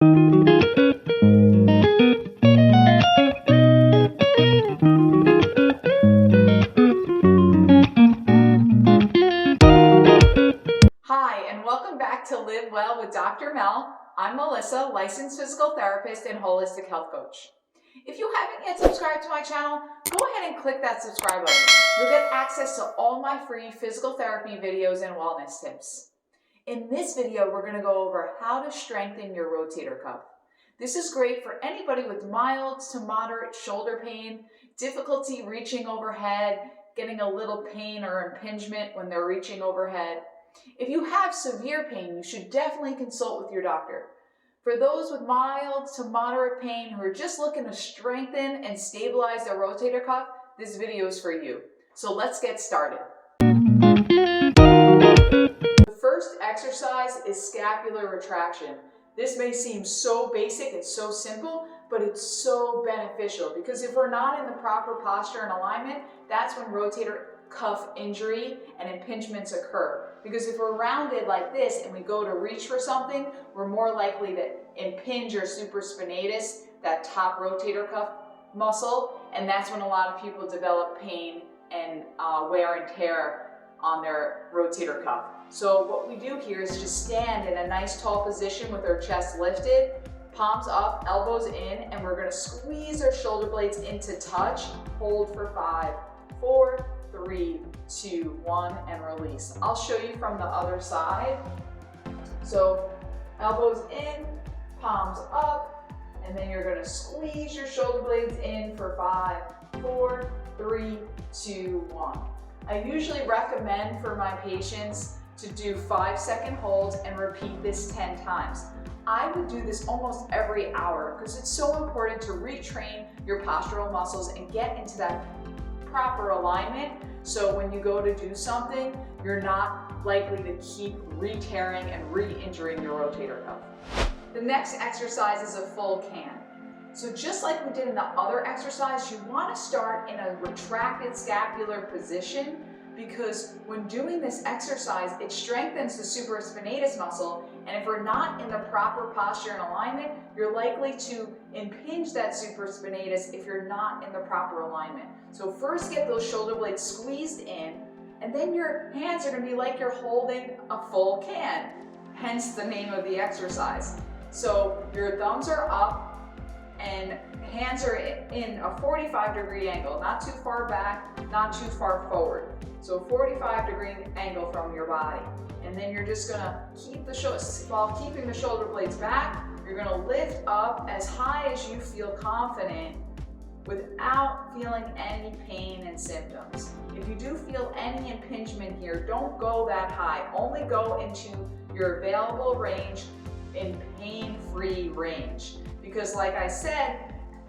Hi, and welcome back to Live Well with Dr. Mel. I'm Melissa, licensed physical therapist and holistic health coach. If you haven't yet subscribed to my channel, go ahead and click that subscribe button. You'll get access to all my free physical therapy videos and wellness tips. In this video, we're going to go over how to strengthen your rotator cuff. This is great for anybody with mild to moderate shoulder pain, difficulty reaching overhead, getting a little pain or impingement when they're reaching overhead. If you have severe pain, you should definitely consult with your doctor. For those with mild to moderate pain who are just looking to strengthen and stabilize their rotator cuff, this video is for you. So let's get started. The first exercise is scapular retraction. This may seem so basic and so simple, but it's so beneficial because if we're not in the proper posture and alignment, that's when rotator cuff injury and impingements occur. Because if we're rounded like this and we go to reach for something, we're more likely to impinge your supraspinatus, that top rotator cuff muscle, and that's when a lot of people develop pain and wear and tear on their rotator cuff. So what we do here is just stand in a nice tall position with our chest lifted, palms up, elbows in, and we're going to squeeze our shoulder blades into touch. Hold for 5, 4, 3, 2, 1, and release. I'll show you from the other side. So elbows in, palms up, and then you're going to squeeze your shoulder blades in for 5, 4, 3, 2, 1. I usually recommend for my patients to do 5-second holds and repeat this 10 times. I would do this almost every hour because it's so important to retrain your postural muscles and get into that proper alignment, so when you go to do something, you're not likely to keep re-tearing and re-injuring your rotator cuff. The next exercise is a full can. So just like we did in the other exercise, you want to start in a retracted scapular position because when doing this exercise, it strengthens the supraspinatus muscle, and if we're not in the proper posture and alignment, you're likely to impinge that supraspinatus if you're not in the proper alignment. So first get those shoulder blades squeezed in, and then your hands are going to be like you're holding a full can, hence the name of the exercise. So your thumbs are up and hands are in a 45-degree angle, not too far back, not too far forward. So 45-degree angle from your body. And then you're just gonna keep while keeping the shoulder blades back, you're gonna lift up as high as you feel confident without feeling any pain and symptoms. If you do feel any impingement here, don't go that high. Only go into your available range in pain-free range. Because like I said,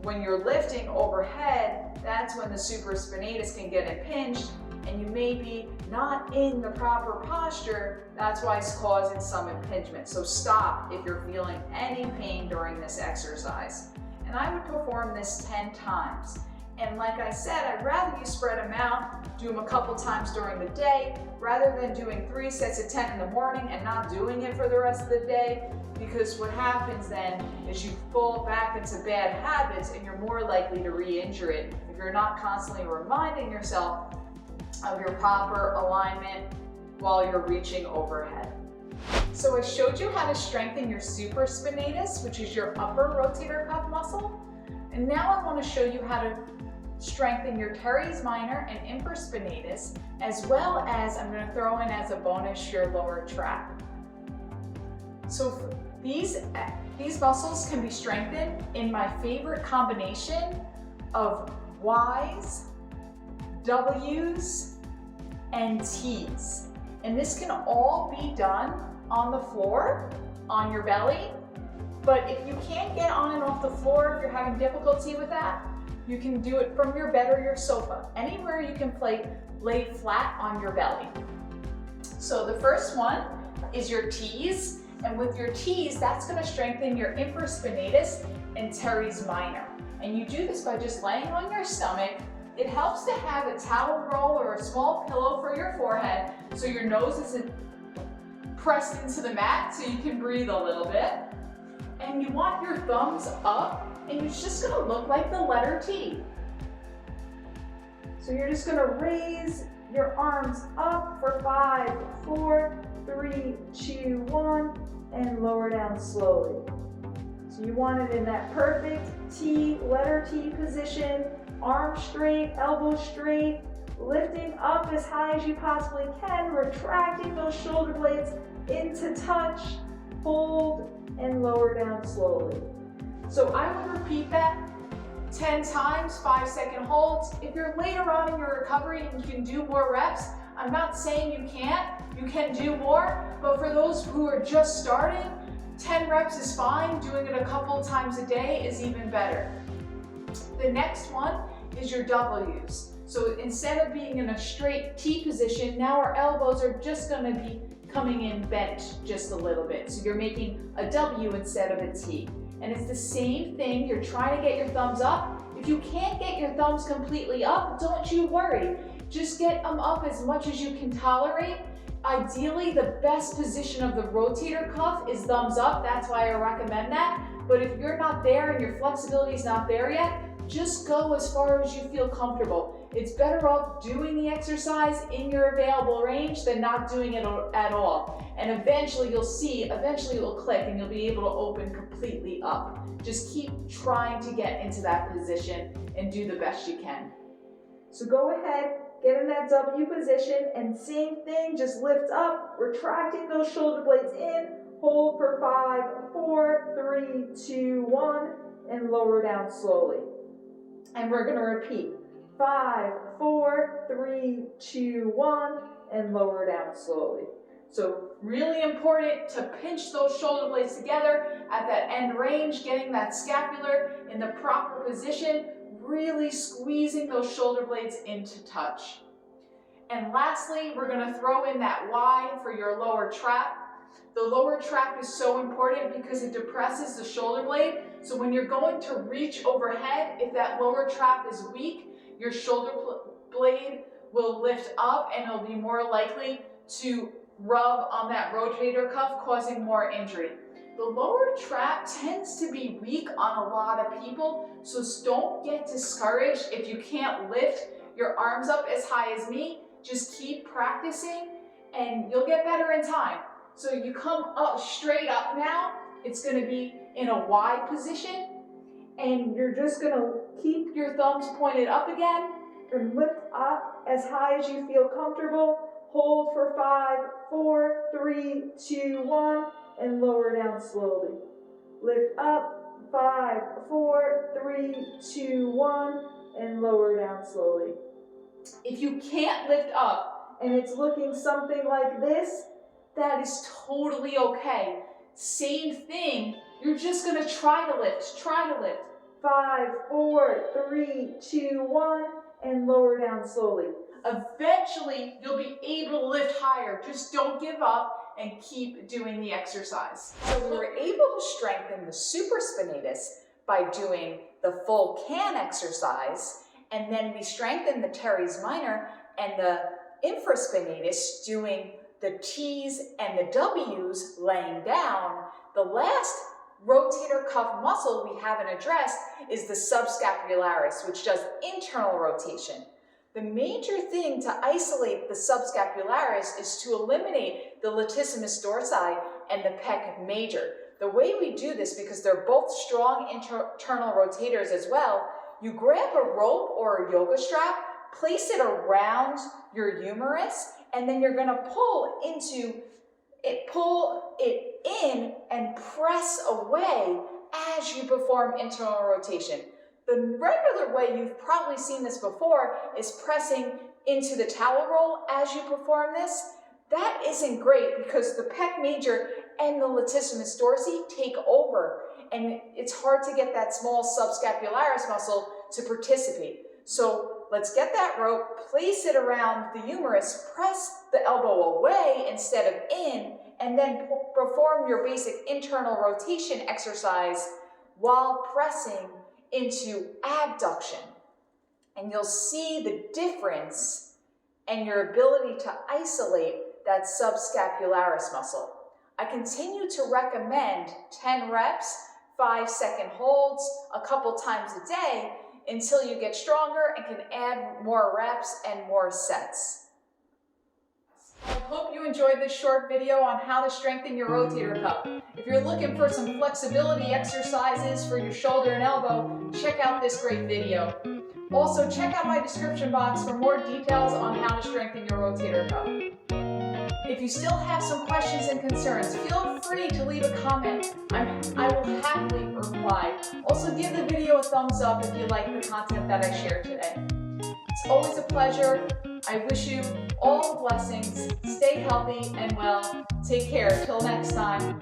when you're lifting overhead, that's when the supraspinatus can get impinged, and you may be not in the proper posture. That's why it's causing some impingement. So stop if you're feeling any pain during this exercise. And I would perform this 10 times. And like I said, I'd rather you spread them out, do them a couple times during the day, rather than doing 3 sets of 10 in the morning and not doing it for the rest of the day. Because what happens then is you fall back into bad habits and you're more likely to re-injure it if you're not constantly reminding yourself of your proper alignment while you're reaching overhead. So I showed you how to strengthen your supraspinatus, which is your upper rotator cuff muscle. And now I want to show you how to strengthen your teres minor and infraspinatus, as well as I'm going to throw in as a bonus your lower trap. So these muscles can be strengthened in my favorite combination of Y's, W's, and T's. And this can all be done on the floor, on your belly. But if you can't get on and off the floor, if you're having difficulty with that, you can do it from your bed or your sofa. Anywhere you can lay flat on your belly. So the first one is your T's. And with your T's, that's going to strengthen your infraspinatus and teres minor. And you do this by just laying on your stomach. It helps to have a towel roll or a small pillow for your forehead so your nose isn't pressed into the mat so you can breathe a little bit. And you want your thumbs up, and it's just gonna look like the letter T. So you're just gonna raise your arms up for 5, 4, 3, 2, 1, and lower down slowly. So you want it in that perfect T, letter T position, arms straight, elbows straight, lifting up as high as you possibly can, retracting those shoulder blades into touch, hold, and lower down slowly. So I would repeat that 10 times, 5-second holds. If you're later on in your recovery and you can do more reps, I'm not saying you can't, you can do more, but for those who are just starting, 10 reps is fine. Doing it a couple times a day is even better. The next one is your W's. So instead of being in a straight T position, now our elbows are just going to be coming in bent just a little bit. So you're making a W instead of a T. And it's the same thing. You're trying to get your thumbs up. If you can't get your thumbs completely up, don't you worry. Just get them up as much as you can tolerate. Ideally, the best position of the rotator cuff is thumbs up. That's why I recommend that. But if you're not there and your flexibility is not there yet, just go as far as you feel comfortable. It's better off doing the exercise in your available range than not doing it at all. And eventually you'll see, eventually it will click and you'll be able to open completely up. Just keep trying to get into that position and do the best you can. So go ahead, get in that W position, and same thing, just lift up, retracting those shoulder blades in, hold for 5, 4, 3, 2, 1, and lower down slowly. And we're gonna repeat, 5, 4, 3, 2, 1, and lower down slowly. So really important to pinch those shoulder blades together at that end range, getting that scapular in the proper position, really squeezing those shoulder blades into touch. And lastly, we're gonna throw in that Y for your lower trap. The lower trap is so important because it depresses the shoulder blade. So when you're going to reach overhead, if that lower trap is weak, your shoulder blade will lift up and it'll be more likely to rub on that rotator cuff, causing more injury. The lower trap tends to be weak on a lot of people, so don't get discouraged if you can't lift your arms up as high as me. Just keep practicing and you'll get better in time. So you come up straight up now, it's going to be in a Y position, and you're just going to keep your thumbs pointed up again and lift up as high as you feel comfortable. Hold for 5, 4, 3, 2, 1, and lower down slowly. Lift up, 5, 4, 3, 2, 1, and lower down slowly. If you can't lift up and it's looking something like this, that is totally okay. Same thing, you're just gonna try to lift, 5, 4, 3, 2, 1, and lower down slowly. Eventually, you'll be able to lift higher. Just don't give up and keep doing the exercise. So we were able to strengthen the supraspinatus by doing the full can exercise, and then we strengthened the teres minor and the infraspinatus doing the T's and the W's laying down. The last rotator cuff muscle we haven't addressed is the subscapularis, which does internal rotation. The major thing to isolate the subscapularis is to eliminate the latissimus dorsi and the pec major. The way we do this, because they're both strong internal rotators as well, you grab a rope or a yoga strap, place it around your humerus, and then you're going to pull it in and press away as you perform internal rotation. The regular way, you've probably seen this before, is pressing into the towel roll as you perform this. That isn't great because the pec major and the latissimus dorsi take over, and it's hard to get that small subscapularis muscle to participate. So let's get that rope, place it around the humerus, press the elbow away instead of in, and then perform your basic internal rotation exercise while pressing into abduction. And you'll see the difference and your ability to isolate that subscapularis muscle. I continue to recommend 10 reps 5-second holds a couple times a day until you get stronger and can add more reps and more sets. I hope you enjoyed this short video on how to strengthen your rotator cuff. If you're looking for some flexibility exercises for your shoulder and elbow, check out this great video. Also, check out my description box for more details on how to strengthen your rotator cuff. If you still have some questions and concerns, feel free to leave a comment. I will happily reply. Also, give the video a thumbs up if you like the content that I shared today. It's always a pleasure. I wish you all blessings. Stay healthy and well. Take care. Till next time.